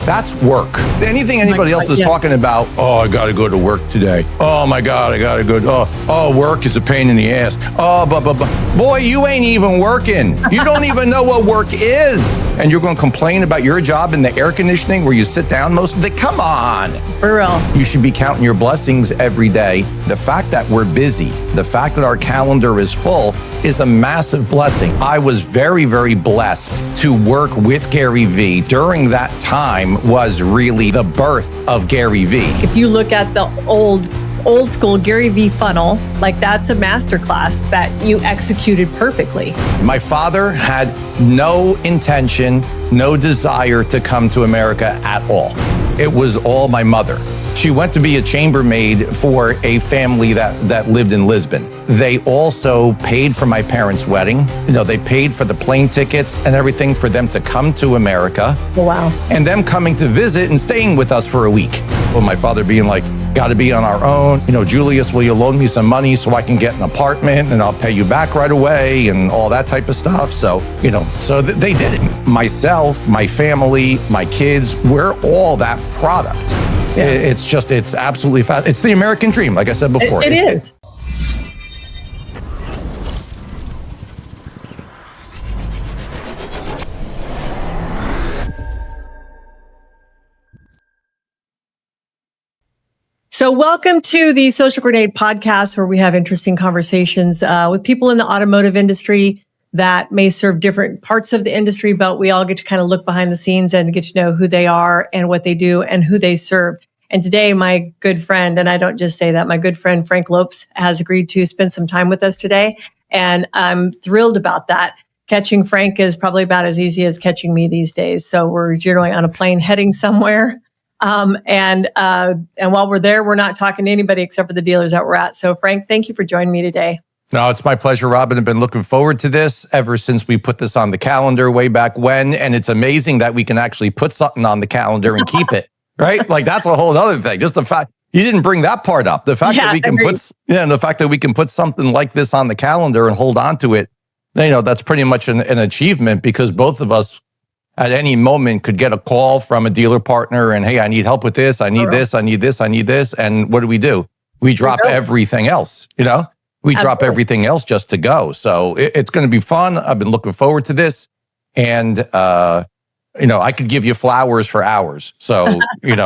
That's work. Anything anybody else is talking about, oh, I got to go to work today. Oh my God, I got to go. Oh, work is a pain in the ass. Oh, boy, you ain't even working. You don't even know what work is. And you're going to complain about your job in the air conditioning where you sit down most of the day? Come on. For real. You should be counting your blessings every day. The fact that we're busy, the fact that our calendar is full is a massive blessing. I was very, very blessed to work with Gary Vee. During that time was really the birth of Gary Vee. If you look at the old school Gary Vee funnel, like that's a masterclass that you executed perfectly. My father had no intention, no desire to come to America at all. It was all my mother. She went to be a chambermaid for a family that lived in Lisbon. They also paid for my parents' wedding. They paid for the plane tickets and everything for them to come to America. Oh, wow. And them coming to visit and staying with us for a week. Well, my father being like, got to be on our own. Julius, will you loan me some money so I can get an apartment and I'll pay you back right away and all that type of stuff. So, so they did it. Myself, my family, my kids, we're all that product. Yeah. It's absolutely fast. It's the American dream, like I said before. It is. So welcome to the Social Grenade podcast, where we have interesting conversations with people in the automotive industry that may serve different parts of the industry, but we all get to kind of look behind the scenes and get to know who they are and what they do and who they serve. And today, my good friend, and I don't just say that, my good friend Frank Lopes has agreed to spend some time with us today. And I'm thrilled about that. Catching Frank is probably about as easy as catching me these days. So we're generally on a plane heading somewhere. And while we're there, we're not talking to anybody except for the dealers that we're at. So Frank, thank you for joining me today. No, it's my pleasure, Robin. I've been looking forward to this ever since we put this on the calendar way back when. And it's amazing that we can actually put something on the calendar and keep it, right? Like that's a whole other thing. Just the fact you didn't bring that part up. The fact that we can the fact that we can put something like this on the calendar and hold on to it, that's pretty much an achievement, because both of us at any moment could get a call from a dealer partner and, hey, I need help with this. I need this. I need this. I need this. And what do? We drop everything else, We drop everything else just to go. So it's going to be fun. I've been looking forward to this. And, I could give you flowers for hours. So, And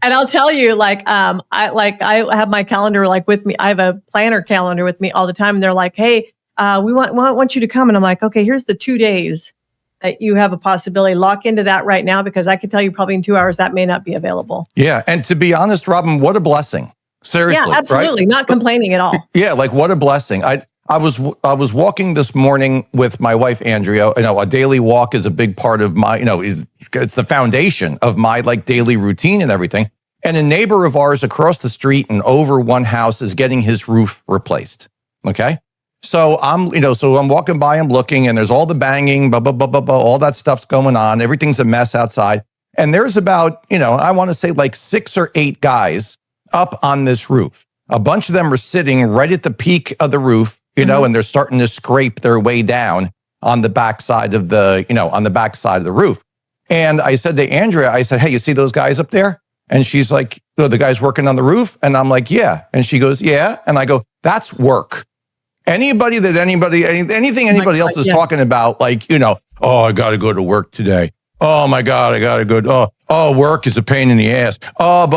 I'll tell you, I have my calendar with me. I have a planner calendar with me all the time. And they're like, hey, we want you to come. And I'm like, okay, here's the 2 days that you have a possibility. Lock into that right now, because I can tell you probably in 2 hours that may not be available. Yeah. And to be honest, Robin, what a blessing. Seriously. Yeah, absolutely. Right? Not complaining at all. Yeah. What a blessing. I was walking this morning with my wife, Andrea. A daily walk is a big part of my, it's the foundation of my daily routine and everything. And a neighbor of ours across the street and over one house is getting his roof replaced. Okay. So I'm walking by, I'm looking, and there's all the banging, all that stuff's going on. Everything's a mess outside. And there's about, I want to say 6 or 8 guys up on this roof. A bunch of them are sitting right at the peak of the roof, and they're starting to scrape their way down on the backside of the roof. And I said to Andrea, I said, hey, you see those guys up there? And she's like, oh, the guys working on the roof? And I'm like, yeah. And she goes, yeah. And I go, that's work. Anything anybody else is talking about, oh, I got to go to work today. Oh my God, I got to go. Oh, work is a pain in the ass. Oh,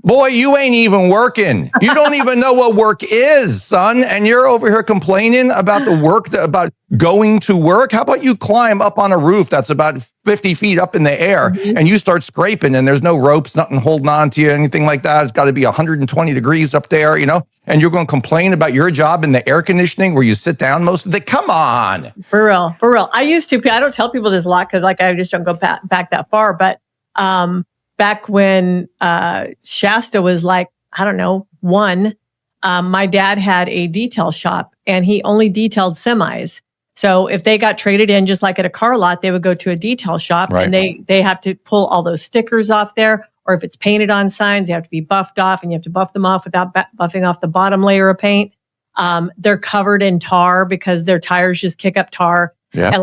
boy, you ain't even working. You don't even know what work is, son. And you're over here complaining about the work, about going to work. How about you climb up on a roof that's about 50 feet up in the air and you start scraping, and there's no ropes, nothing holding on to you, anything like that. It's got to be 120 degrees up there, and you're going to complain about your job in the air conditioning where you sit down most of the day. Come on. For real. I used to, I don't tell people this a lot because I just don't go back that far. But back when Shasta was 1, my dad had a detail shop and he only detailed semis. So if they got traded in, just like at a car lot, they would go to a detail shop and they have to pull all those stickers off there. Or if it's painted on signs, they have to be buffed off, and you have to buff them off without buffing off the bottom layer of paint. They're covered in tar because their tires just kick up tar. Yeah. And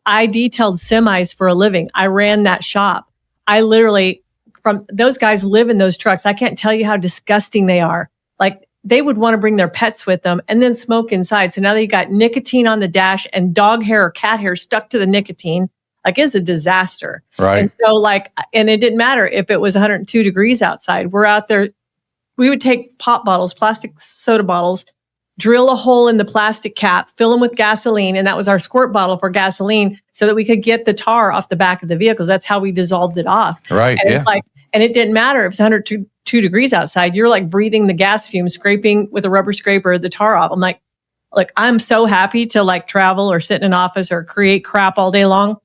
I detailed semis for a living. I ran that shop. I literally, from those guys live in those trucks. I can't tell you how disgusting they are. Like they would want to bring their pets with them and then smoke inside. So now they got nicotine on the dash and dog hair or cat hair stuck to the nicotine. Like it's a disaster. Right. And so and it didn't matter if it was 102 degrees outside. We're out there. We would take pop bottles, plastic soda bottles, drill a hole in the plastic cap, fill them with gasoline. And that was our squirt bottle for gasoline so that we could get the tar off the back of the vehicles. That's how we dissolved it off. Right. And it's and it didn't matter if it's 102 degrees outside. You're like breathing the gas fumes, scraping with a rubber scraper the tar off. I'm like, I'm so happy to like travel or sit in an office or create crap all day long.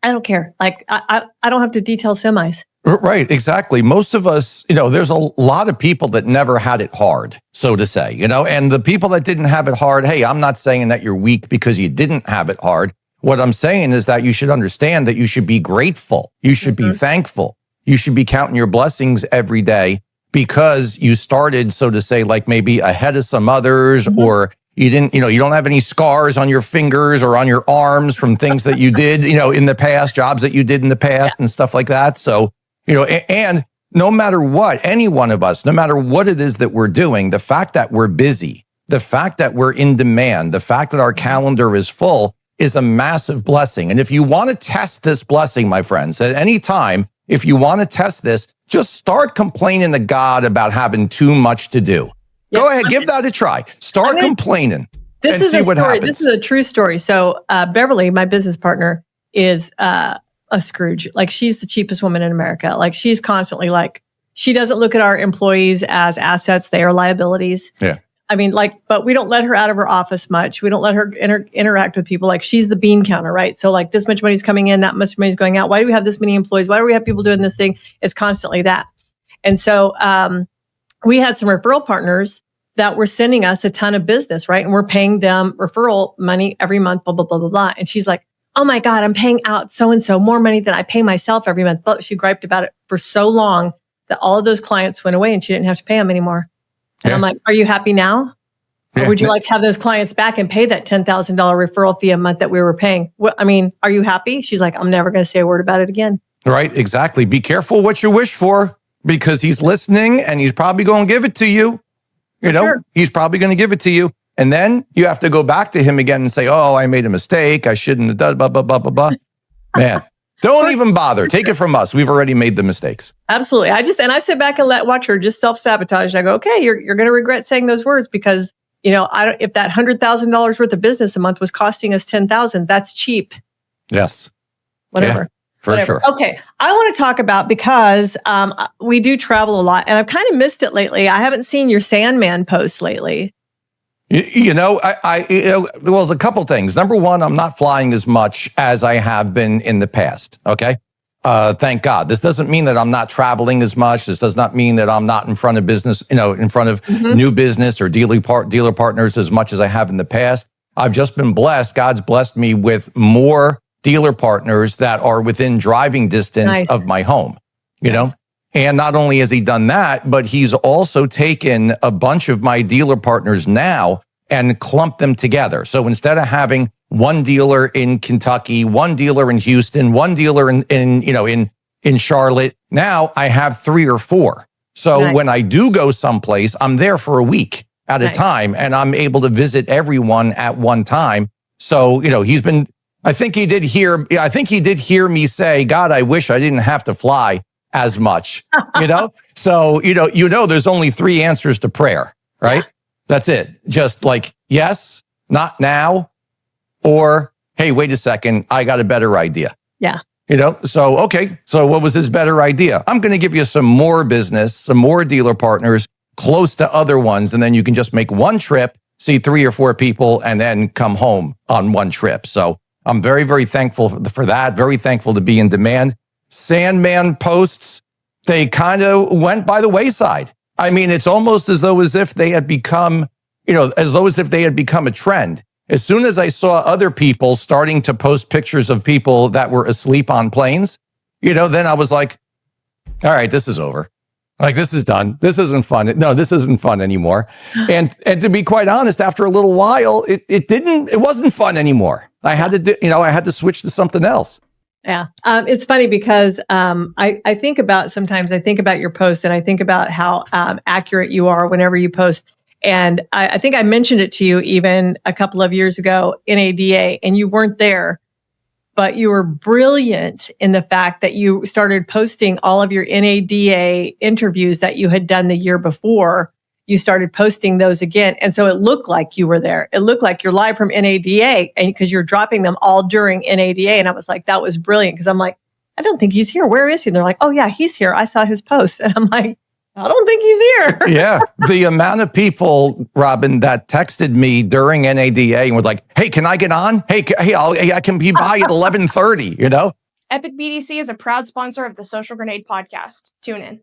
I don't care. Like I don't have to detail semis. Right, exactly. Most of us, there's a lot of people that never had it hard, so to say, and the people that didn't have it hard, hey, I'm not saying that you're weak because you didn't have it hard. What I'm saying is that you should understand that you should be grateful. You should be thankful. You should be counting your blessings every day because you started, so to say, like maybe ahead of some others, or you didn't, you don't have any scars on your fingers or on your arms from things that you did, in the past, jobs that you did in the past and stuff like that. So, and no matter what, any one of us, no matter what it is that we're doing, the fact that we're busy, the fact that we're in demand, the fact that our calendar is full is a massive blessing. And if you want to test this blessing, my friends, at any time, if you want to test this, just start complaining to God about having too much to do. Go ahead, give that a try. Start complaining. This is a story. This is a true story. So Beverly, my business partner, is a Scrooge. Like she's the cheapest woman in America. Like she's constantly she doesn't look at our employees as assets. They are liabilities. Yeah. I mean, but we don't let her out of her office much. We don't let her interact with people. Like she's the bean counter, right? So like this much money's coming in, that much money's going out. Why do we have this many employees? Why do we have people doing this thing? It's constantly that. And so we had some referral partners that were sending us a ton of business, right? And we're paying them referral money every month, blah, blah, blah, blah, blah. And she's like, oh my God, I'm paying out so-and-so more money than I pay myself every month. But she griped about it for so long that all of those clients went away and she didn't have to pay them anymore. And I'm like, are you happy now? Or would you like to have those clients back and pay that $10,000 referral fee a month that we were paying? Are you happy? She's like, I'm never going to say a word about it again. Right, exactly. Be careful what you wish for because he's listening and he's probably going to give it to you. He's probably going to give it to you. And then you have to go back to him again and say, oh, I made a mistake. I shouldn't have done blah, blah, blah, blah, blah. Man, don't even bother. Take it from us. We've already made the mistakes. Absolutely. I sit back and watch her just self-sabotage. I go, okay, you're going to regret saying those words because, if that $100,000 worth of business a month was costing us $10,000, that's cheap. Yes. Whatever. Yeah, for sure. Okay. I want to talk about because we do travel a lot and I've kind of missed it lately. I haven't seen your Sandman post lately. Well, there's a couple things. Number one, I'm not flying as much as I have been in the past. Okay. Thank God. This doesn't mean that I'm not traveling as much. This does not mean that I'm not in front of business, in front of new business or dealer partners as much as I have in the past. I've just been blessed. God's blessed me with more dealer partners that are within driving distance of my home, you know? And not only has he done that, but he's also taken a bunch of my dealer partners now and clumped them together. So instead of having one dealer in Kentucky, one dealer in Houston, one dealer in Charlotte, now I have 3 or 4. So when I do go someplace, I'm there for a week at a time, and I'm able to visit everyone at one time. So, I think he did hear me say, God, I wish I didn't have to fly as much, So, there's only 3 answers to prayer, right? Yeah. That's it. Just like, yes, not now, or, hey, wait a second, I got a better idea. Yeah. So, okay. So what was his better idea? I'm going to give you some more business, some more dealer partners close to other ones. And then you can just make one trip, see 3 or 4 people, and then come home on one trip. So I'm very, very thankful for that. Very thankful to be in demand. Sandman posts, they kind of went by the wayside. I mean, it's almost as if they had become, a trend. As soon as I saw other people starting to post pictures of people that were asleep on planes, then I was like, all right, this is over. Like, this is done. This isn't fun. No, this isn't fun anymore. And to be quite honest, after a little while, it wasn't fun anymore. I had to switch to something else. Yeah. It's funny because I think about sometimes I think about your post and I think about how accurate you are whenever you post. And I think I mentioned it to you even a couple of years ago in ADA, and you weren't there, but you were brilliant in the fact that you started posting all of your NADA interviews that you had done the year before. You started posting those again. And so it looked like you were there. It looked like you're live from NADA, and because you're dropping them all during NADA. And I was like, that was brilliant. Because I'm like, I don't think he's here. Where is he? And they're like, oh yeah, he's here. I saw his post. And I'm like, I don't think he's here. Yeah. The amount of people, Robin, that texted me during NADA and were like, hey, can I get on? Hey, I can be by at 11:30, you know? Epic BDC is a proud sponsor of the Social Grenade podcast. Tune in.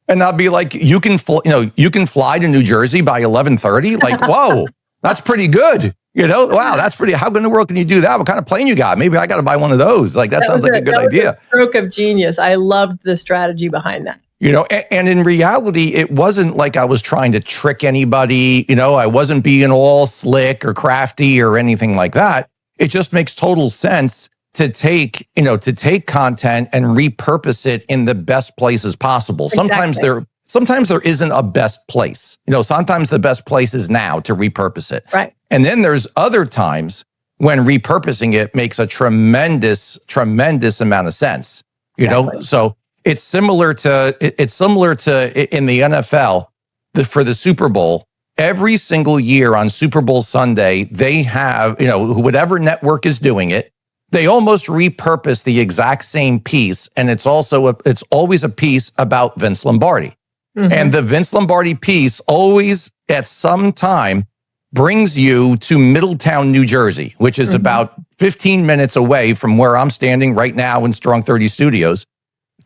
And I'll be like, you can fly to New Jersey by 11:30? Like, whoa, that's pretty good. You know, wow, that's pretty, how in the world can you do that? What kind of plane you got? Maybe I got to buy one of those. Like, that sounds like a good idea. A stroke of genius. I loved the strategy behind that. You know, and in reality, it wasn't like I was trying to trick anybody. You know, I wasn't being all slick or crafty or anything like that. It just makes total sense to take content and repurpose it in the best places possible. Exactly. Sometimes there isn't a best place. You know, sometimes the best place is now to repurpose it. Right. And then there's other times when repurposing it makes a tremendous amount of sense. You know, so it's similar to in the NFL, for the Super Bowl. Every single year on Super Bowl Sunday, they have, you know, whatever network is doing it, they almost repurpose the exact same piece, and it's always a piece about Vince Lombardi. Mm-hmm. And the Vince Lombardi piece always at some time brings you to Middletown, New Jersey, which is about 15 minutes away from where I'm standing right now in Strong30 Studios,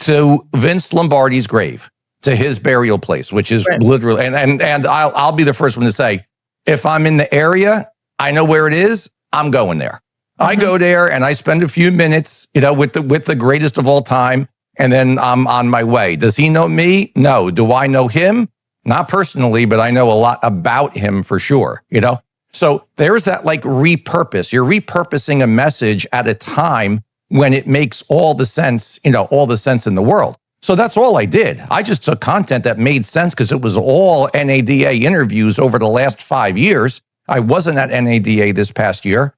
to Vince Lombardi's grave, to his burial place, which is literally, and I'll be the first one to say, if I'm in the area, I know where it is, I'm going there. I go there and I spend a few minutes, you know, with the greatest of all time, and then I'm on my way. Does he know me? No. Do I know him? Not personally, but I know a lot about him for sure, you know? So there's that like repurpose. You're repurposing a message at a time when it makes all the sense, you know, all the sense in the world. So that's all I did. I just took content that made sense because it was all NADA interviews over the last 5 years. I wasn't at NADA this past year.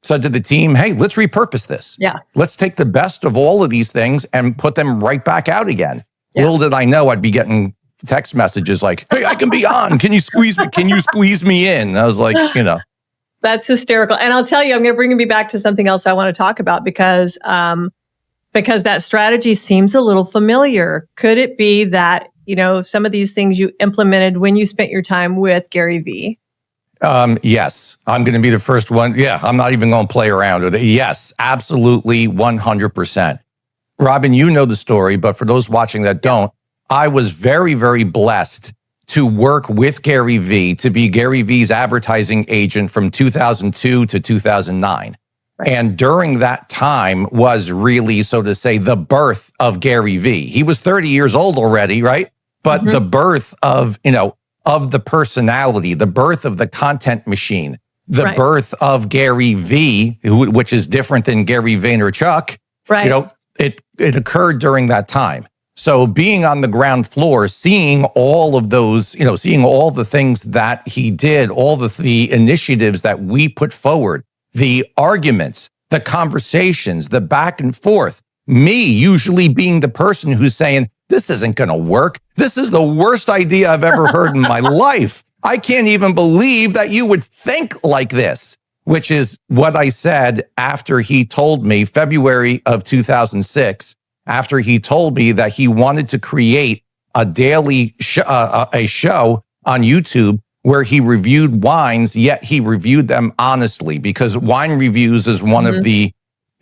Said to the team, hey, let's repurpose this. Yeah. Let's take the best of all of these things and put them right back out again. Yeah. Little did I know I'd be getting text messages like, hey, I can be on. Can you squeeze me? Can you squeeze me in? I was like, you know. That's hysterical. And I'll tell you, I'm going to bring me back to something else I want to talk about because that strategy seems a little familiar. Could it be that, you know, some of these things you implemented when you spent your time with Gary Vee? Yes, I'm going to be the first one. Yeah, I'm not even going to play around with it. Yes, absolutely, 100%. Robin, you know the story, but for those watching that don't, I was very, very blessed to work with Gary Vee, to be Gary Vee's advertising agent from 2002 to 2009. Right. And during that time was really, so to say, the birth of Gary Vee. He was 30 years old already, right? But the birth of, you know, of the personality, the birth of the content machine, the birth of Gary Vee, which is different than Gary Vaynerchuk. Right. You know, it occurred during that time. So being on the ground floor, seeing all of those, you know, seeing all the things that he did, all the initiatives that we put forward, the arguments, the conversations, the back and forth, me usually being the person who's saying, this isn't going to work. This is the worst idea I've ever heard in my life. I can't even believe that you would think like this, which is what I said after he told me, February of 2006, after he told me that he wanted to create a daily show on YouTube where he reviewed wines, yet he reviewed them honestly, because wine reviews is one of the,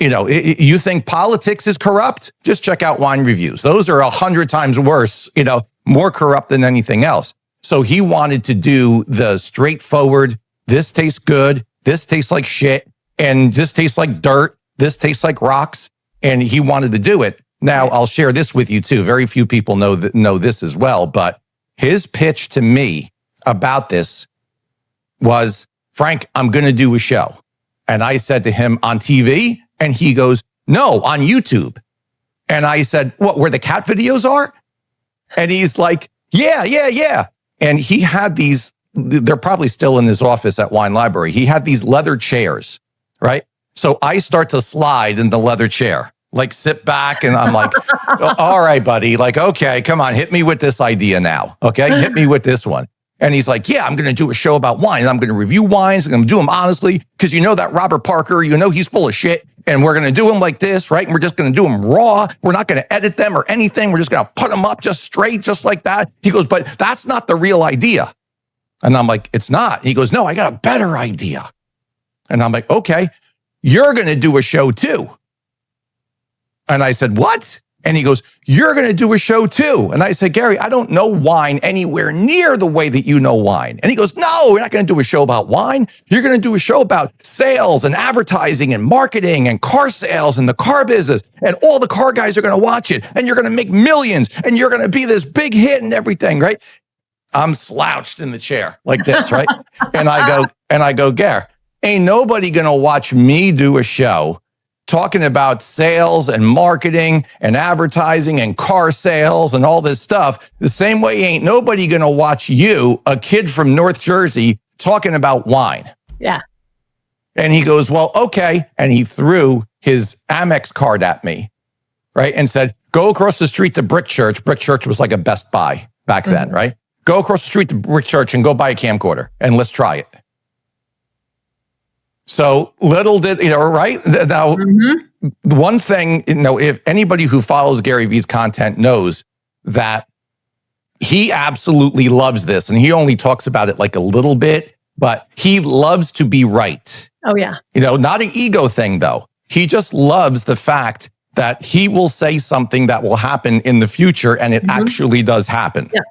you know, you think politics is corrupt? Just check out wine reviews. Those are 100 times worse, you know, more corrupt than anything else. So he wanted to do the straightforward, this tastes good, this tastes like shit, and this tastes like dirt, this tastes like rocks, and he wanted to do it. Now, I'll share this with you too. Very few people know this as well, but his pitch to me about this was, Frank, I'm going to do a show. And I said to him, on TV? And he goes, no, on YouTube. And I said, what, where the cat videos are? And he's like, yeah. And he had these, they're probably still in his office at Wine Library. He had these leather chairs, right? So I start to slide in the leather chair, like sit back, and I'm like, all right, buddy, like, okay, come on, hit me with this idea now. Okay, hit me with this one. And he's like, yeah, I'm going to do a show about wine, and I'm going to review wines, and I'm going to do them honestly, because you know that Robert Parker, you know he's full of shit, and we're going to do them like this, right? And we're just going to do them raw. We're not going to edit them or anything. We're just going to put them up just straight, just like that. He goes, but that's not the real idea. And I'm like, it's not. He goes, no, I got a better idea. And I'm like, okay, you're going to do a show too. And I said, what? And he goes, you're going to do a show too. And I said, Gary, I don't know wine anywhere near the way that you know wine. And he goes, no, we're not going to do a show about wine. You're going to do a show about sales and advertising and marketing and car sales and the car business. And all the car guys are going to watch it. And you're going to make millions. And you're going to be this big hit and everything, right? I'm slouched in the chair like this, right? and I go, Gare, ain't nobody going to watch me do a show talking about sales and marketing and advertising and car sales and all this stuff. The same way ain't nobody going to watch you, a kid from North Jersey, talking about wine. Yeah. And he goes, well, okay. And he threw his Amex card at me, right? And said, go across the street to Brick Church. Brick Church was like a Best Buy back then, right? Go across the street to Brick Church and go buy a camcorder and let's try it. So little did, right? Now, one thing, if anybody who follows Gary Vee's content knows that he absolutely loves this, and he only talks about it like a little bit, but he loves to be right. Oh, yeah. Not an ego thing, though. He just loves the fact that he will say something that will happen in the future, and it actually does happen. Yeah.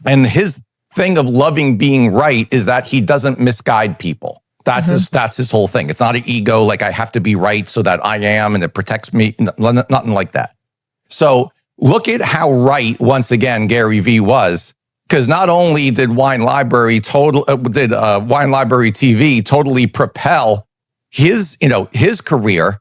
And his thing of loving being right is that he doesn't misguide people. That's his whole thing. It's not an ego, like I have to be right so that I am, and it protects me. Nothing like that. So look at how right, once again, Gary Vee was, because not only did Wine Library TV totally propel his career,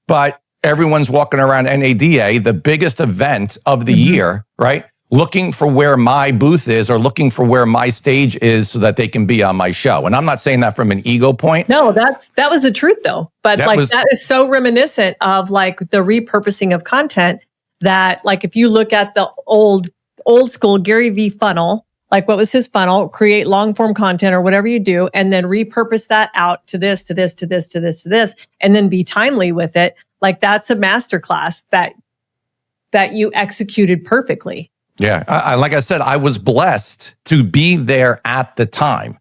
but everyone's walking around NADA, the biggest event of the year, right? Looking for where my booth is or looking for where my stage is so that they can be on my show. And I'm not saying that from an ego point. No, that was the truth though. But that is so reminiscent of like the repurposing of content that, like, if you look at the old school Gary Vee funnel, like what was his funnel, create long form content or whatever you do, and then repurpose that out to this, to this, to this, to this, to this, and then be timely with it. Like that's a masterclass that you executed perfectly. Yeah. Like I said, I was blessed to be there at the time,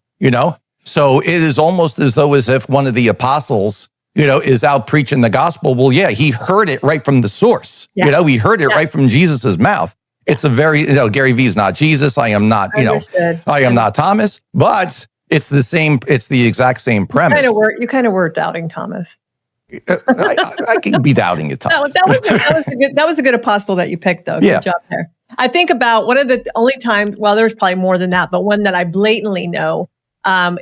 So it is almost as if one of the apostles, is out preaching the gospel. Well, yeah, he heard it right from the source. Yeah. He heard it right from Jesus's mouth. It's a very, Gary Vee's not Jesus. I am not, I am not Thomas, but it's the exact same premise. You kind of were doubting Thomas. I can be doubting it, Thomas. That was a good apostle that you picked, though. Good job there. I think about one of the only times, well, there's probably more than that, but one that I blatantly know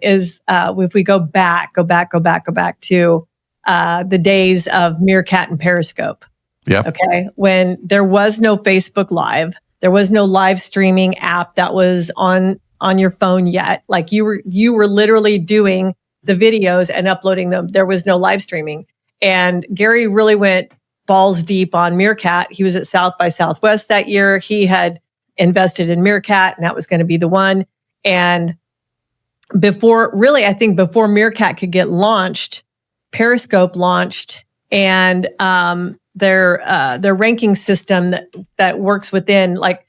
is if we go back to the days of Meerkat and Periscope. Yeah. Okay. When there was no Facebook Live, there was no live streaming app that was on your phone yet. Like you were literally doing the videos and uploading them. There was no live streaming. And Gary really went balls deep on Meerkat. He was at South by Southwest that year. He had invested in Meerkat, and that was going to be the one. And before Meerkat could get launched, Periscope launched, and their ranking system that works within, like,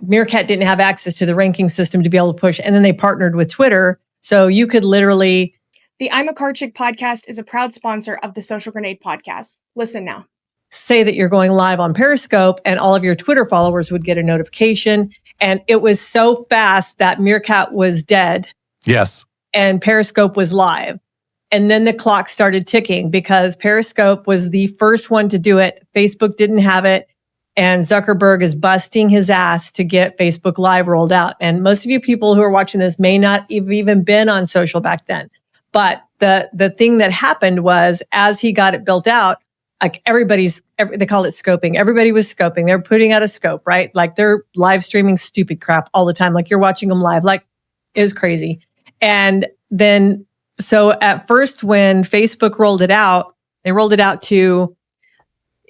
Meerkat didn't have access to the ranking system to be able to push. And then they partnered with Twitter. So you could literally... The I'm a Car Chick podcast is a proud sponsor of the Social Grenade podcast. Listen now. Say that you're going live on Periscope, and all of your Twitter followers would get a notification. And it was so fast that Meerkat was dead. Yes. And Periscope was live. And then the clock started ticking because Periscope was the first one to do it. Facebook didn't have it. And Zuckerberg is busting his ass to get Facebook Live rolled out. And most of you people who are watching this may not have even been on social back then. But the thing that happened was, as he got it built out, like they call it scoping. Everybody was scoping. They're putting out a scope, right? Like they're live streaming stupid crap all the time. Like you're watching them live. Like it was crazy. And then, so at first when Facebook rolled it out, they rolled it out to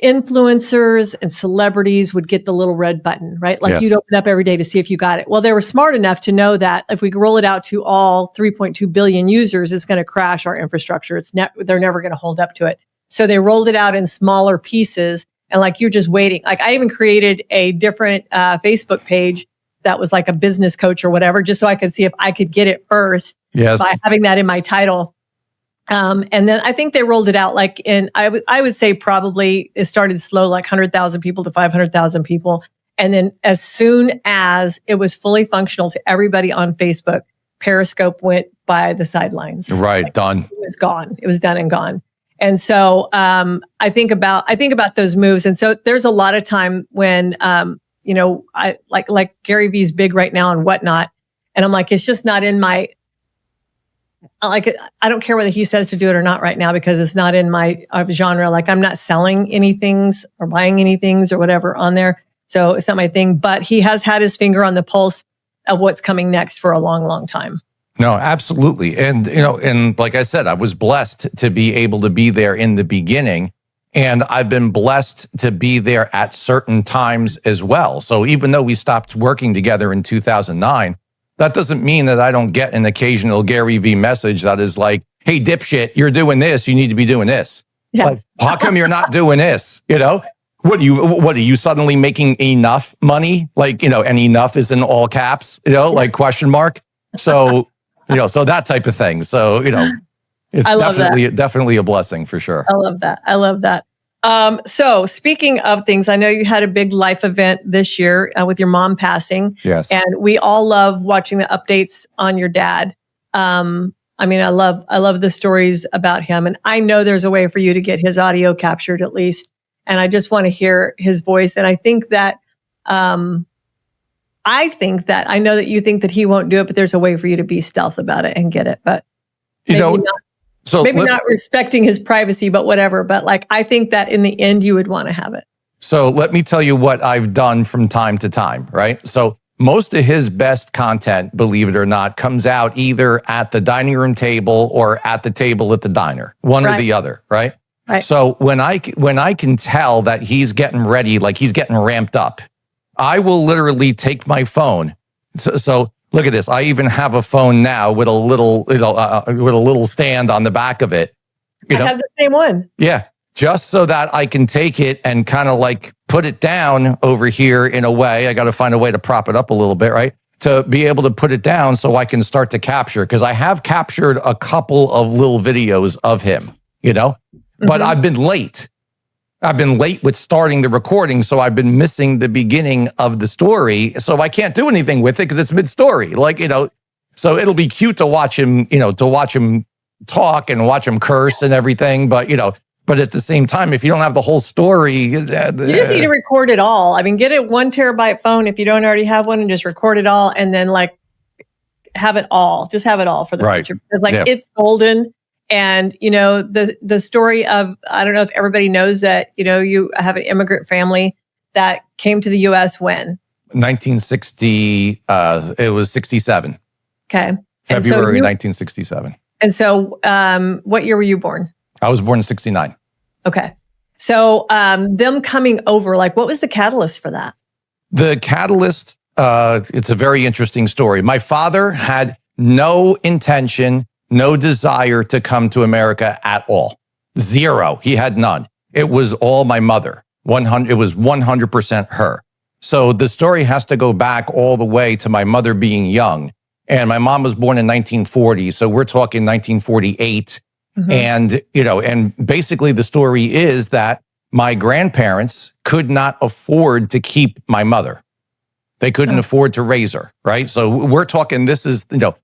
influencers and celebrities would get the little red button, right? Like you'd open up every day to see if you got it. Well, they were smart enough to know that if we roll it out to all 3.2 billion users, it's going to crash our infrastructure. They're never going to hold up to it. So they rolled it out in smaller pieces. And like, you're just waiting. Like I even created a different Facebook page that was like a business coach or whatever, just so I could see if I could get it first by having that in my title. And then I think they rolled it out like I would say probably it started slow, like 100,000 people to 500,000 people. And then as soon as it was fully functional to everybody on Facebook, Periscope went by the sidelines. Right. Like, done. It was gone. It was done and gone. And so I think about those moves. And so there's a lot of time when, I like Gary Vee's big right now and whatnot. And I'm like, it's just not in my, like, I don't care whether he says to do it or not right now, because it's not in my genre. Like I'm not selling anything or buying anything or whatever on there. So it's not my thing, but he has had his finger on the pulse of what's coming next for a long, long time. No, absolutely. And, and like I said, I was blessed to be able to be there in the beginning. And I've been blessed to be there at certain times as well. So even though we stopped working together in 2009, that doesn't mean that I don't get an occasional Gary Vee message that is like, hey, dipshit, you're doing this. You need to be doing this. Yeah. Like, how come you're not doing this? What are you suddenly making enough money? Like, and enough is in all caps, like question mark. So, so that type of thing. So, it's definitely a blessing for sure. I love that. So speaking of things, I know you had a big life event this year with your mom passing. Yes. And we all love watching the updates on your dad. I love the stories about him. And I know there's a way for you to get his audio captured at least. And I just want to hear his voice. And I think that, I know that you think that he won't do it, but there's a way for you to be stealth about it and get it. But maybe not respecting his privacy, but whatever. But like, I think that in the end, you would want to have it. So let me tell you what I've done from time to time, right? So most of his best content, believe it or not, comes out either at the dining room table or at the table at the diner, one or the other, right? Right. So when I can tell that he's getting ready, like he's getting ramped up, I will literally take my phone. So look at this. I even have a phone now with a little, with a little stand on the back of it. I have the same one. Yeah, just so that I can take it and kind of like put it down over here in a way. I got to find a way to prop it up a little bit, right? To be able to put it down so I can start to capture, because I have captured a couple of little videos of him, but I've been late. I've been late with starting the recording, so I've been missing the beginning of the story. So I can't do anything with it because it's mid-story. So it'll be cute to watch him, talk and watch him curse and everything. But at the same time, if you don't have the whole story, you just need to record it all. I mean, get a 1 terabyte phone if you don't already have one, and just record it all, and then have it all. Just have it all for the future. Because it's golden. And, the story of, I don't know if everybody knows that, you have an immigrant family that came to the U.S. when? 1960, it was 67. Okay. February 1967. And so what year were you born? I was born in 69. Okay. So them coming over, what was the catalyst for that? The catalyst, it's a very interesting story. My father had no intention, no desire to come to America at all. Zero. He had none. It was all my mother. It was 100% her. So the story has to go back all the way to my mother being young. And my mom was born in 1940. So we're talking 1948. Mm-hmm. And, and basically the story is that my grandparents could not afford to keep my mother. They couldn't afford to raise her, right? So we're talking, this is the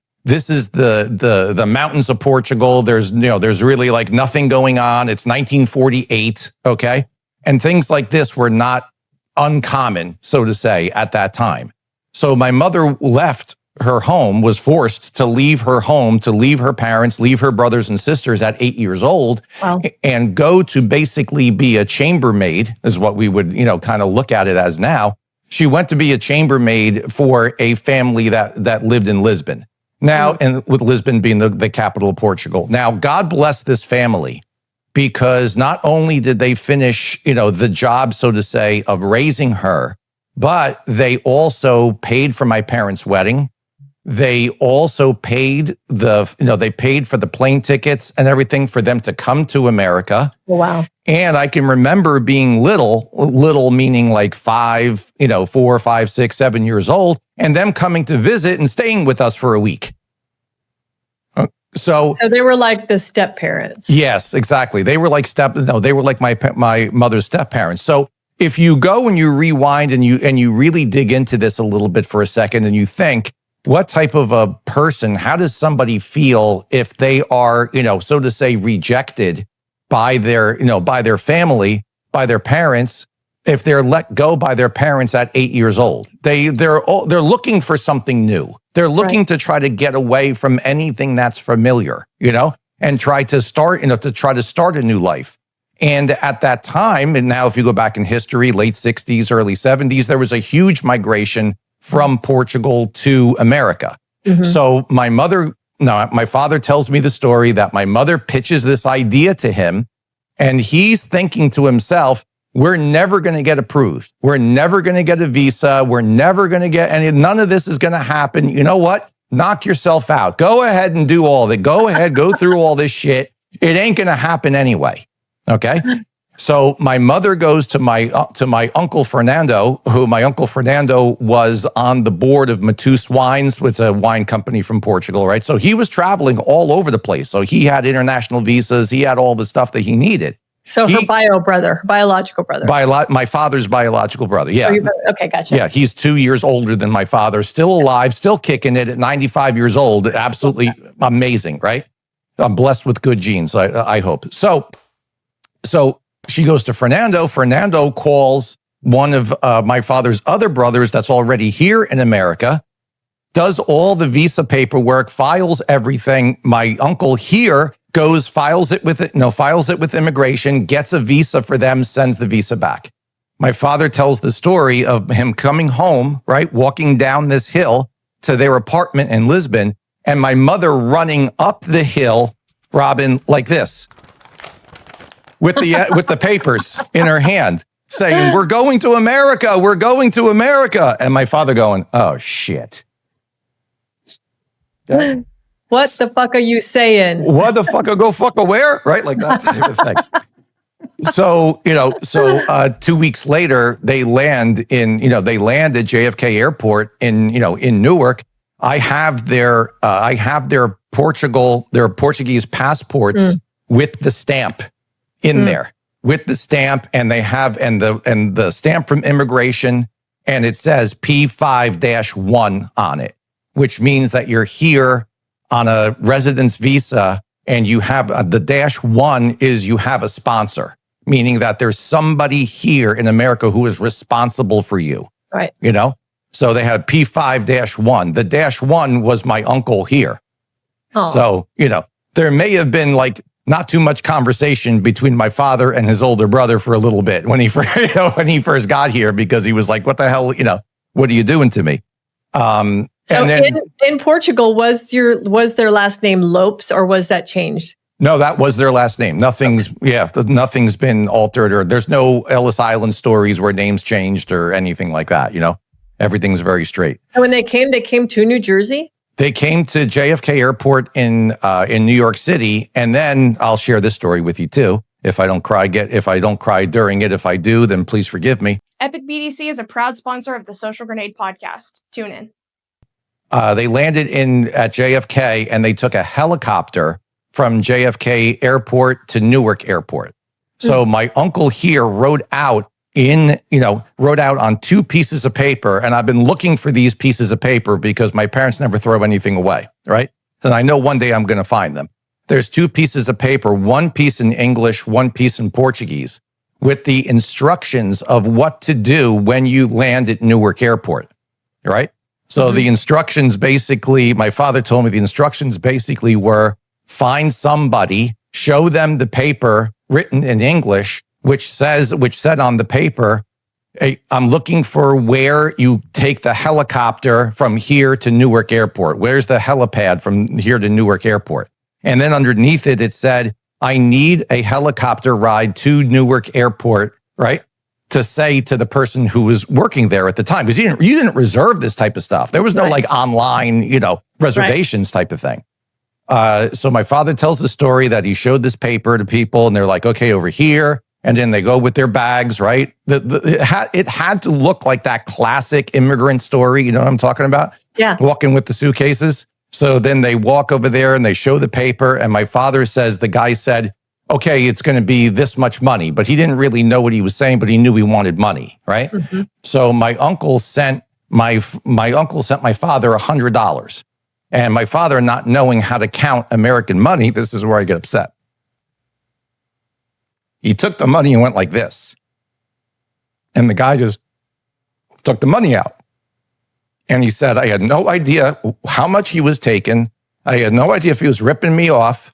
mountains of Portugal. There's really nothing going on. It's 1948, okay? And things like this were not uncommon, so to say, at that time. So my mother left her home, was forced to leave her home, to leave her parents, leave her brothers and sisters at 8 years old, Wow. and go to basically be a chambermaid, is what we would, kind of look at it as now. She went to be a chambermaid for a family that lived in Lisbon. Now, and with Lisbon being the capital of Portugal. Now, God bless this family, because not only did they finish, the job, so to say, of raising her, but they also paid for my parents' wedding. They also paid they paid for the plane tickets and everything for them to come to America. Oh, wow. And I can remember being little meaning like 4, 5, 6, 7 years old, and them coming to visit and staying with us for a week. So they were like the step parents. Yes, exactly. They were like they were like my mother's step parents. So if you go and you rewind and you really dig into this a little bit for a second, and you think, what type of a person, how does somebody feel if they are, so to say, rejected by their family, by their parents, if they're let go by their parents at 8 years old? They're looking for something new. They're looking to try to get away from anything that's familiar, and try to start a new life. And at that time, and now if you go back in history, late 60s, early 70s, there was a huge migration from Portugal to America. So my father tells me the story that my mother pitches this idea to him, and he's thinking to himself, we're never going to get approved. We're never going to get a visa. We're never going to get none of this is going to happen. You know what? Knock yourself out. Go ahead and do all that. Go ahead, go through all this shit. It ain't going to happen anyway. Okay. So my mother goes to my uncle Fernando, who my uncle Fernando was on the board of Matus Wines, which is a wine company from Portugal, right? So he was traveling all over the place. So he had international visas. He had all the stuff that he needed. So her biological brother. My father's biological brother, yeah. Okay, gotcha. Yeah, he's 2 years older than my father, still alive, still kicking it at 95 years old. Absolutely amazing, right? I'm blessed with good genes, I hope. So she goes to Fernando. Fernando calls one of my father's other brothers that's already here in America, does all the visa paperwork, files everything. My uncle here goes, files it with immigration, gets a visa for them, sends the visa back. My father tells the story of him coming home, right, walking down this hill to their apartment in Lisbon, and my mother running up the hill, Robin, like this, with the papers in her hand, saying, "We're going to America. We're going to America." And my father going, "Oh shit." What the fuck are you saying? What the fuck? Go fuck where? Right? Like that type of thing. So 2 weeks later, they land at JFK Airport in Newark. I have their Portuguese passports with the stamp in there, with the stamp, and they have and the stamp from immigration, and it says P5-1 on it, which means that you're here on a residence visa, and you have the -1 is you have a sponsor, meaning that there's somebody here in America who is responsible for you. Right. So they had P5-1. The -1 was my uncle here. Oh. So, there may have been like not too much conversation between my father and his older brother for a little bit when he first got here, because he was like, what the hell, what are you doing to me? So and then, in Portugal, was their last name Lopes, or was that changed? No, that was their last name. Nothing's been altered, or there's no Ellis Island stories where names changed or anything like that. Everything's very straight. And when they came to New Jersey? They came to JFK Airport in New York City, and then I'll share this story with you too. If I don't cry during it. If I do, then please forgive me. Epic BDC is a proud sponsor of the Social Grenade podcast. Tune in. They landed at JFK, and they took a helicopter from JFK Airport to Newark Airport. So my uncle here wrote out on 2 pieces of paper, and I've been looking for these pieces of paper because my parents never throw anything away, right? And I know one day I'm going to find them. There's 2 pieces of paper, 1 piece in English, 1 piece in Portuguese, with the instructions of what to do when you land at Newark Airport, right? So the instructions basically, my father told me the instructions basically were find somebody, show them the paper written in English, which said on the paper, hey, I'm looking for where you take the helicopter from here to Newark Airport. Where's the helipad from here to Newark Airport? And then underneath it, it said, I need a helicopter ride to Newark Airport, right? To say to the person who was working there at the time, because you didn't reserve this type of stuff. There was no like online, reservations type of thing. So my father tells the story that he showed this paper to people and they're like, okay, over here. And then they go with their bags, right? It had to look like that classic immigrant story. You know what I'm talking about? Yeah. Walking with the suitcases. So then they walk over there and they show the paper. And my father says, the guy said, okay, it's going to be this much money. But he didn't really know what he was saying, but he knew he wanted money, right? Mm-hmm. So my uncle sent my father $100. And my father, not knowing how to count American money, this is where I get upset. He took the money and went like this. And the guy just took the money out. And he said, I had no idea how much he was taking. I had no idea if he was ripping me off.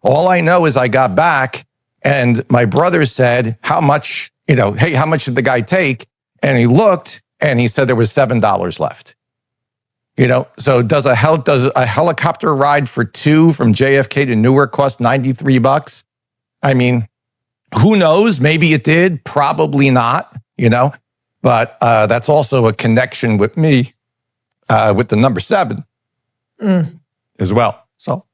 All I know is I got back and my brother said, how much, hey, how much did the guy take? And he looked and he said there was $7 left. So does a helicopter ride for two from JFK to Newark cost $93? I mean, who knows? Maybe it did. Probably not, but that's also a connection with me, with the number 7 as well. So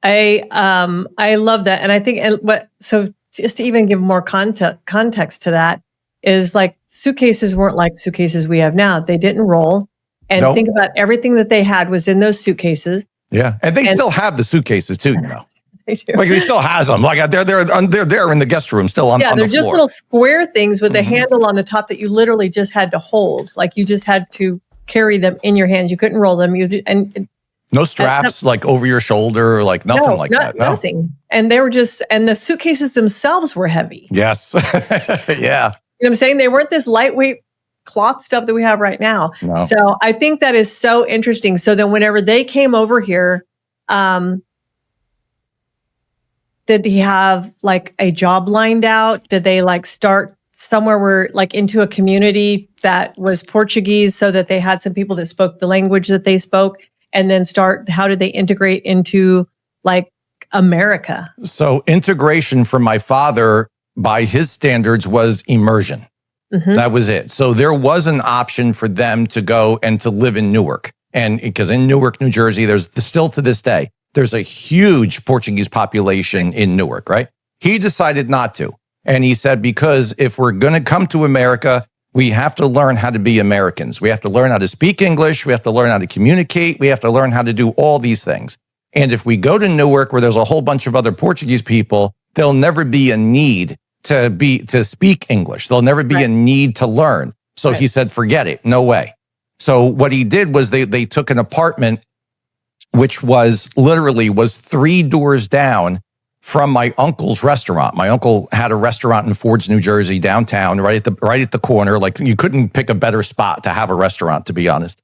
I love that. And I think so just to even give more context to that is like suitcases weren't like suitcases we have now. They didn't roll. And Nope. Think about everything that they had was in those suitcases. Yeah. And they still have the suitcases too, They do. Like he still has them. Like they're there in the guest room still on the floor. They're just little square things with a handle on the top that you literally just had to hold. Like you just had to carry them in your hands. You couldn't roll them. No straps like over your shoulder or like nothing that. No. Nothing. And they were and the suitcases themselves were heavy. Yes. Yeah. You know what I'm saying? They weren't this lightweight cloth stuff that we have right now. No. So I think that is so interesting. So then whenever they came over here, did he have like a job lined out? Did they like start somewhere where like into a community that was Portuguese so that they had some people that spoke the language that they spoke? And then how did they integrate into like America? So integration for my father, by his standards, was immersion. Mm-hmm. That was it. So there was an option for them to go and to live in Newark. And because in Newark, New Jersey, there's still to this day, there's a huge Portuguese population in Newark, right? He decided not to. And he said, because if we're going to come to America, we have to learn how to be Americans. We have to learn how to speak English. We have to learn how to communicate. We have to learn how to do all these things. And if we go to Newark, where there's a whole bunch of other Portuguese people, there'll never be a need to speak English. There'll never be a need to learn. So he said, forget it. No way. So what he did was they took an apartment, which was 3 doors down from my uncle's restaurant. My uncle had a restaurant in Fords, New Jersey, downtown, right at the corner. Like you couldn't pick a better spot to have a restaurant, to be honest.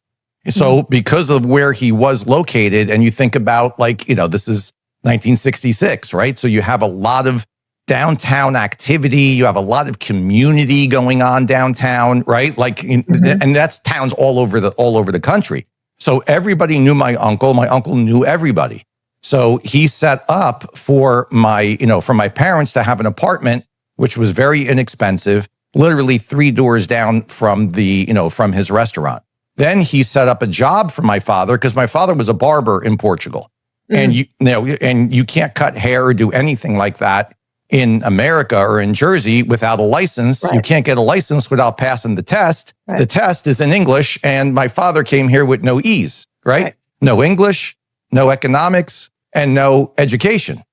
So because of where he was located, and you think about this is 1966, right? So you have a lot of downtown activity. You have a lot of community going on downtown, right? And that's towns all over the country. So everybody knew my uncle. My uncle knew everybody. So he set up for my parents to have an apartment, which was very inexpensive, literally 3 doors down from from his restaurant. Then he set up a job for my father because my father was a barber in Portugal. Mm-hmm. And you can't cut hair or do anything like that in America or in Jersey without a license. Right. You can't get a license without passing the test. Right. The test is in English, and my father came here with no E's, right? No English, no economics, and no education.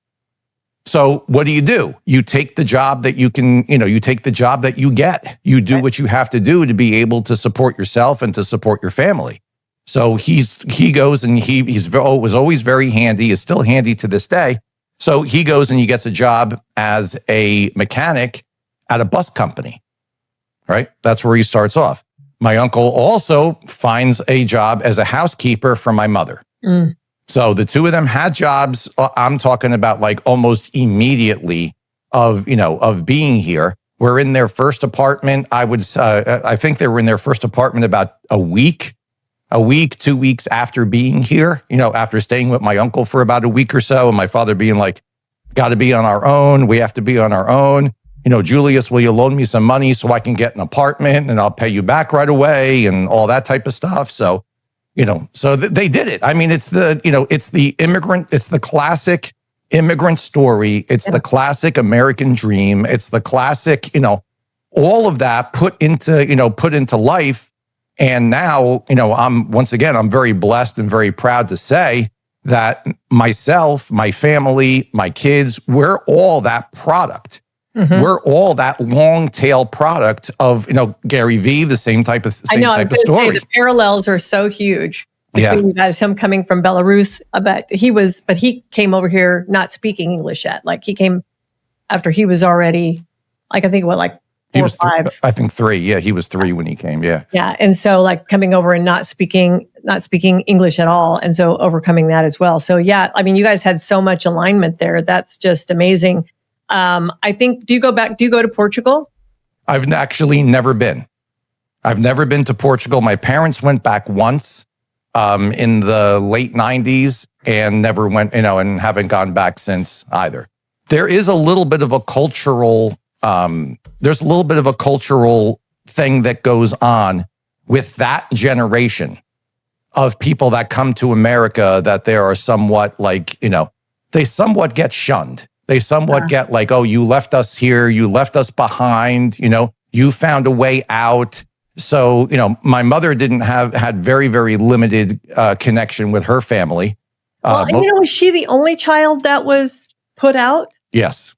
So what do? You take the job that you can, you take the job that you get. You do what you have to do to be able to support yourself and to support your family. So he goes and was always very handy, is still handy to this day. So he goes and he gets a job as a mechanic at a bus company, right? That's where he starts off. My uncle also finds a job as a housekeeper for my mother. So the two of them had jobs. I'm talking about like almost immediately of being here. We're in their first apartment. I think they were in their first apartment about a week, 2 weeks after being here, after staying with my uncle for about a week or so. And my father being like, got to be on our own. We have to be on our own. Julius, will you loan me some money so I can get an apartment and I'll pay you back right away and all that type of stuff. So, they did it. I mean, it's the classic immigrant story. It's the classic American dream. It's the classic, all of that put into life. And now, I'm very blessed and very proud to say that myself, my family, my kids, we're all that product. We're all that long tail product of, Gary V, the same type of story. The parallels are so huge between you guys, him coming from Belarus, but he came over here not speaking English yet. Like he came after he was already, like, I think he was 5. I think 3. Yeah, he was 3 when he came. Yeah. Yeah. And so like coming over and not speaking English at all. And so overcoming that as well. So yeah, I mean, you guys had so much alignment there. That's just amazing. I think, do you go to Portugal? I've actually never been. I've never been to Portugal. My parents went back once in the late 90s and never went, and haven't gone back since either. There is a little bit of a cultural, thing that goes on with that generation of people that come to America, that they are somewhat like, they somewhat get shunned. They somewhat get like, oh, you left us here, you left us behind, you found a way out. So, my mother had very, very limited connection with her family. Was she the only child that was put out? Yes.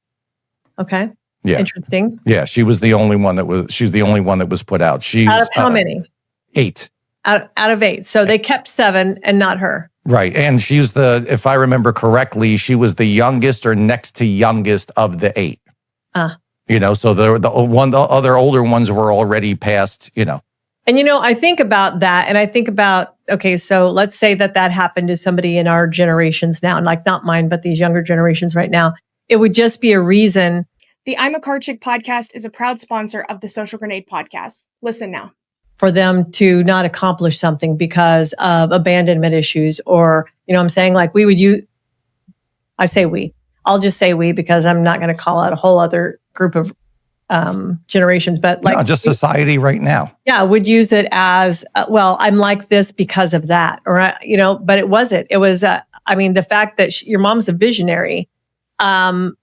Okay. Yeah. Interesting. Yeah, she's the only one that was put out. She's out of how many? 8. Out of 8. So they kept 7 and not her. Right. And she's if I remember correctly, she was the youngest or next to youngest of the 8. So the other older ones were already past, And I think about that, and I think about, okay, so let's say that happened to somebody in our generations now, and like not mine, but these younger generations right now. It would just be a reason. The I'm a Car Chick podcast is a proud sponsor of the Social Grenade podcast. Listen now. For them to not accomplish something because of abandonment issues, or, I'm saying, like I say we. I'll just say we, because I'm not going to call out a whole other group of generations, but like just society right now. Yeah, would use it as, I'm like this because of that, or, but it wasn't. It was, the fact that your mom's a visionary and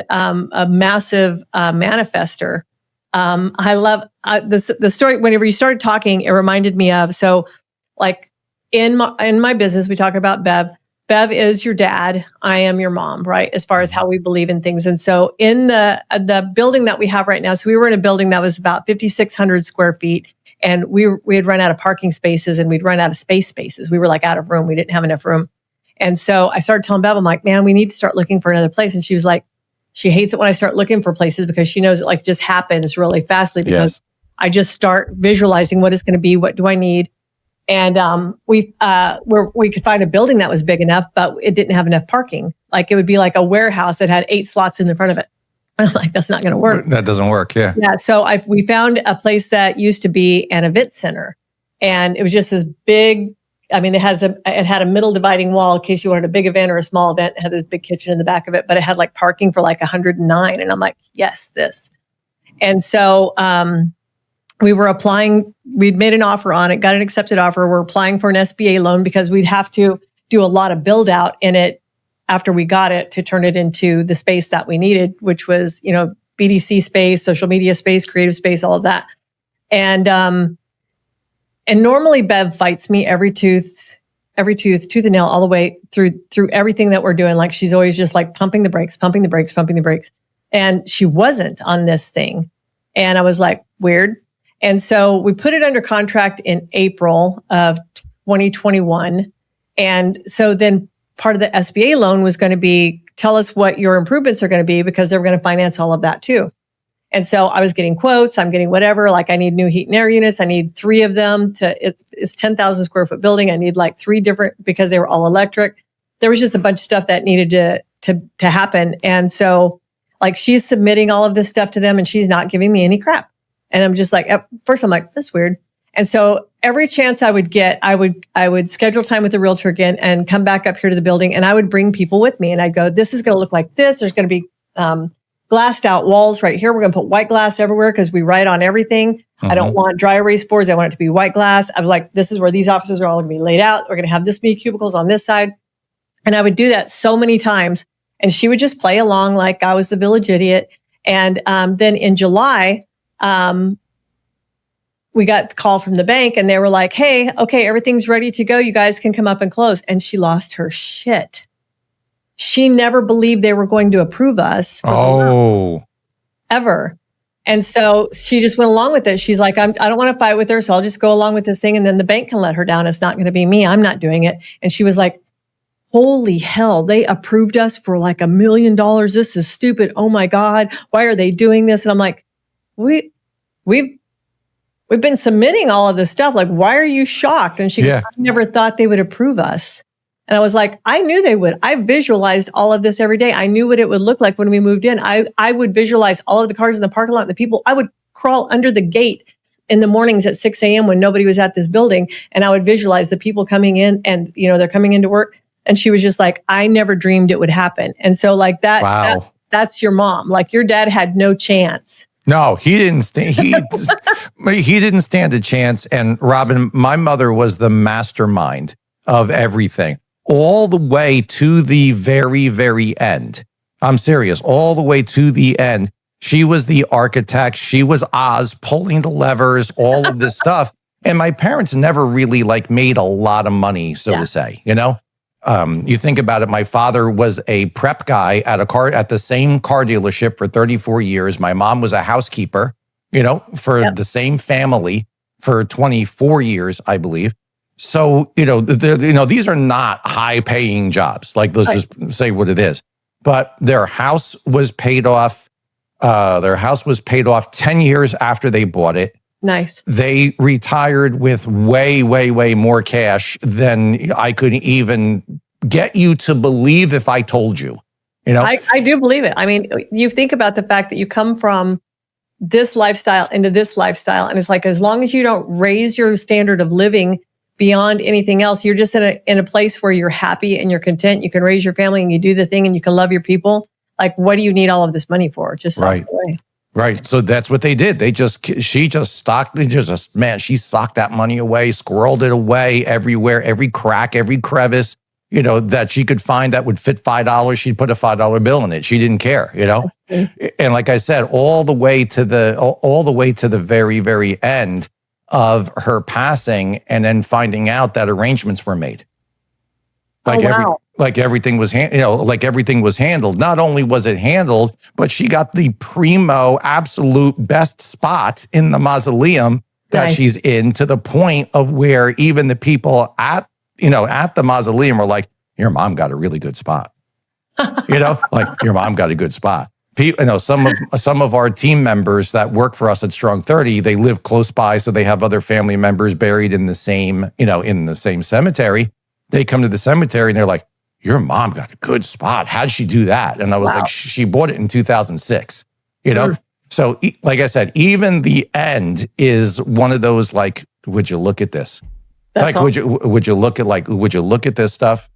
a massive manifester. I love the story. Whenever you started talking, it reminded me of, so like in my business, we talk about Bev. Bev is your dad. I am your mom, right? As far as how we believe in things. And so in the building that we have right now, so we were in a building that was about 5,600 square feet, and we had run out of parking spaces, and we'd run out of spaces. We were like out of room. We didn't have enough room. And so I started telling Bev, I'm like, man, we need to start looking for another place. And she was like, she hates it when I start looking for places, because she knows it like just happens really fastly, because I just start visualizing what it's going to be. What do I need? And we could find a building that was big enough, but it didn't have enough parking. Like it would be like a warehouse that had 8 slots in the front of it. I'm like, that's not going to work. That doesn't work. Yeah. Yeah. So we found a place that used to be an event center, and it was just this big. It had a middle dividing wall in case you wanted a big event or a small event. It had this big kitchen in the back of it, but it had like parking for like 109. And I'm like, yes, this. And so we were applying. We'd made an offer on it, got an accepted offer. We're applying for an SBA loan because we'd have to do a lot of build out in it after we got it to turn it into the space that we needed, which was, BDC space, social media space, creative space, all of that. And normally Bev fights me every tooth and nail, all the way through everything that we're doing. Like she's always just like pumping the brakes. And she wasn't on this thing. And I was like, weird. And so we put it under contract in April of 2021. And so then part of the SBA loan was going to be, tell us what your improvements are going to be, because they were going to finance all of that too. And so I was getting quotes. I'm getting whatever, like I need new heat and air units. I need 3 of them it's 10,000 square foot building. I need like 3 different, because they were all electric. There was just a bunch of stuff that needed to happen. And so like she's submitting all of this stuff to them and she's not giving me any crap. And I'm just like, at first I'm like, that's weird. And so every chance I would get, I would schedule time with the realtor again and come back up here to the building, and I would bring people with me and I'd go, this is going to look like this. There's going to be glassed out walls right here. We're going to put white glass everywhere because we write on everything. I don't want dry erase boards. I want it to be white glass. I was like, this is where these offices are all going to be laid out. We're going to have this many cubicles on this side. And I would do that so many times. And she would just play along like I was the village idiot. And then in July, we got the call from the bank and they were like, hey, okay, everything's ready to go. You guys can come up and close. And she lost her shit. She never believed they were going to approve us. Ever. And so she just went along with it. She's like, I don't want to fight with her, so I'll just go along with this thing. And then the bank can let her down. It's not going to be me. I'm not doing it. And she was like, holy hell, they approved us for like $1 million. This is stupid. Oh my God. Why are they doing this? And I'm like, we've been submitting all of this stuff. Like, why are you shocked? And she goes, I never thought they would approve us. And I was like, I knew they would. I visualized all of this every day. I knew what it would look like when we moved in. I would visualize all of the cars in the parking lot and the people. I would crawl under the gate in the mornings at 6 a.m. when nobody was at this building. And I would visualize the people coming in and, they're coming into work. And she was just like, I never dreamed it would happen. And so like that's your mom. Like your dad had no chance. No, he didn't he didn't stand a chance. And Robin, my mother was the mastermind of everything, all the way to the very, very end. I'm serious, all the way to the end. She was the architect. She was Oz pulling the levers, all of this stuff. And my parents never really like made a lot of money, so to say, You think about it, my father was a prep guy at the same car dealership for 34 years. My mom was a housekeeper, for the same family for 24 years, I believe. So, these are not high paying jobs. Like, let's just say what it is. But their house was paid off. Their house was paid off 10 years after they bought it. Nice. They retired with way, way, way more cash than I could even get you to believe if I told you. I do believe it. I mean, you think about the fact that you come from this lifestyle into this lifestyle, and it's like, as long as you don't raise your standard of living beyond anything else, you're just in a place where you're happy and you're content. You can raise your family and you do the thing and you can love your people. Like, what do you need all of this money for? Just right. Away. Right. So that's what they did. She socked that money away, squirreled it away everywhere, every crack, every crevice, that she could find that would fit $5. She'd put a $5 bill in it. She didn't care, And like I said, all the way to the very, very end of her passing, and then finding out that arrangements were made. Like everything was handled. Not only was it handled, but she got the primo absolute best spot in the mausoleum that she's in, to the point of where even the people at the mausoleum were like, your mom got a really good spot. Like, your mom got a good spot. Some of our team members that work for us at Strong30, they live close by, so they have other family members buried in the same cemetery. They come to the cemetery and they're like, your mom got a good spot. How'd she do that? And I was like, she bought it in 2006, So like I said, even the end is one of those, like, would you look at this? That's like, would you look at this stuff,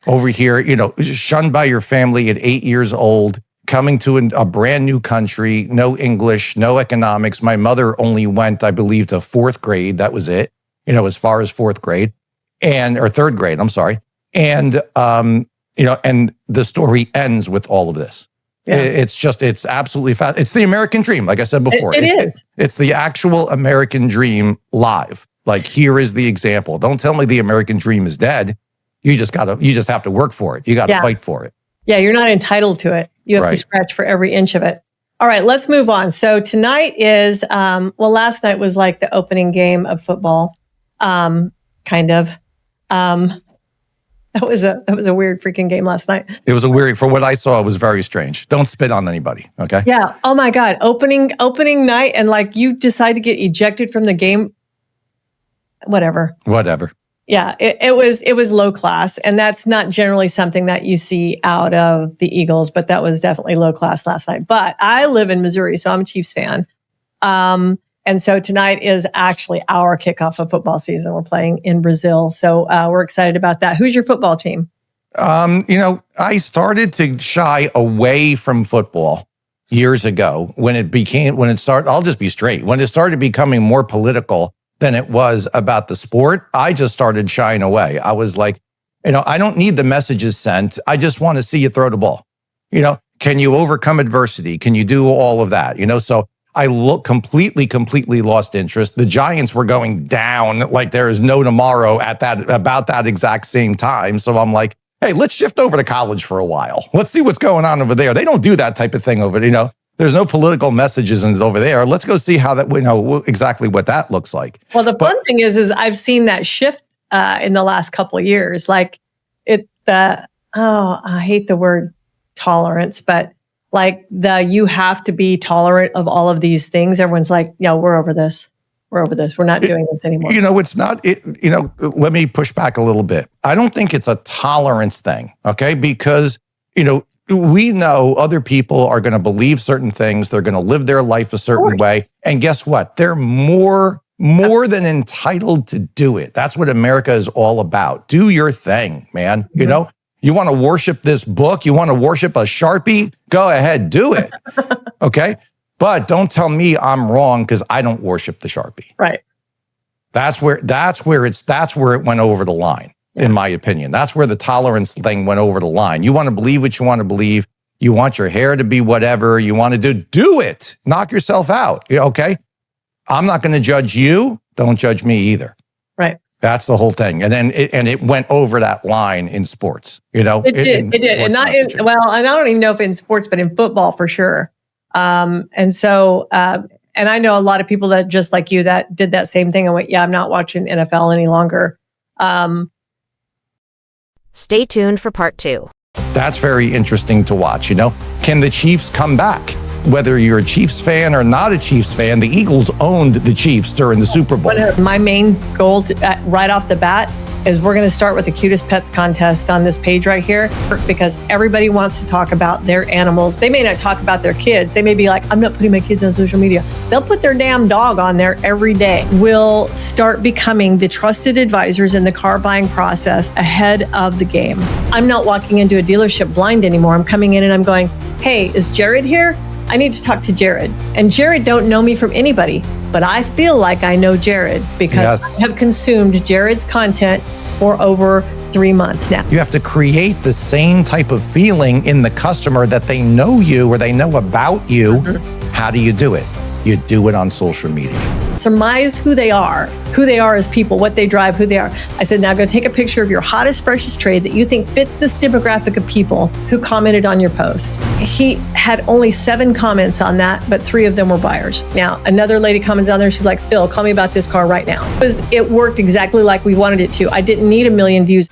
over here, shunned by your family at 8 years old, coming to a brand new country, no English, no economics. My mother only went, I believe, to 4th grade. That was it, as far as 4th grade or 3rd grade. I'm sorry. And, and the story ends with all of this. Yeah. It's absolutely fast. It's the American dream. Like I said before, it is. It's the actual American dream live. Like, here is the example. Don't tell me the American dream is dead. You just have to work for it. You got to fight for it. Yeah. You're not entitled to it. You have to scratch for every inch of it. All right, let's move on. So tonight is, last night was like the opening game of football, kind of. That was a weird freaking game last night. It was for what I saw, it was very strange. Don't spit on anybody, okay? Yeah. Oh my God. Opening night, and like you decide to get ejected from the game. Whatever. Yeah, it was low class, and that's not generally something that you see out of the Eagles, but that was definitely low class last night. But I live in Missouri, so I'm a Chiefs fan. And so tonight is actually our kickoff of football season. We're playing in Brazil, so we're excited about that. Who's your football team? I started to shy away from football years ago when it started. I'll just be straight. When it started becoming more political than it was about the sport, I just started shying away. I was like, I don't need the messages sent. I just want to see you throw the ball. Can you overcome adversity? Can you do all of that? So I completely lost interest. The Giants were going down like there is no tomorrow about that exact same time. So I'm like, hey, let's shift over to college for a while. Let's see what's going on over there. They don't do that type of thing over there. There's no political messages over there. Let's go see how that, exactly what that looks like. Well, the fun thing is I've seen that shift in the last couple of years. Like I hate the word tolerance, but like you have to be tolerant of all of these things. Everyone's like, yeah, we're over this. We're not doing this anymore. It's not, let me push back a little bit. I don't think it's a tolerance thing, okay? Because, we know other people are going to believe certain things. They're going to live their life a certain way. And guess what? They're more than entitled to do it. That's what America is all about. Do your thing, man. Mm-hmm. You want to worship this book? You want to worship a Sharpie? Go ahead, do it. Okay? But don't tell me I'm wrong because I don't worship the Sharpie. Right. That's where it went over the line. In my opinion, that's where the tolerance thing went over the line. You want to believe what you want to believe. You want your hair to be whatever you want to do it. Knock yourself out. Okay. I'm not going to judge you. Don't judge me either. Right. That's the whole thing. And then it went over that line in sports, It did. And not I don't even know if in sports, but in football for sure. And I know a lot of people that just like you that did that same thing and went, yeah, I'm not watching NFL any longer. Stay tuned for part 2. That's very interesting to watch. Can the Chiefs come back? Whether you're a Chiefs fan or not a Chiefs fan, the Eagles owned the Chiefs during the Super Bowl. My main goal right off the bat is we're going to start with the cutest pets contest on this page right here, because everybody wants to talk about their animals. They may not talk about their kids. They may be like, I'm not putting my kids on social media. They'll put their damn dog on there every day. We'll start becoming the trusted advisors in the car buying process ahead of the game. I'm not walking into a dealership blind anymore. I'm coming in and I'm going, hey, is Jared here? I need to talk to Jared. And Jared don't know me from anybody, but I feel like I know Jared because I have consumed Jared's content for over 3 months now. You have to create the same type of feeling in the customer that they know you or they know about you. Mm-hmm. How do you do it? You do it on social media. Surmise who they are as people, what they drive, who they are. I said, now go take a picture of your hottest, freshest trade that you think fits this demographic of people who commented on your post. He had only 7 comments on that, but 3 of them were buyers. Now, another lady comments on there. She's like, Phil, call me about this car right now. It worked exactly like we wanted it to. I didn't need 1 million views.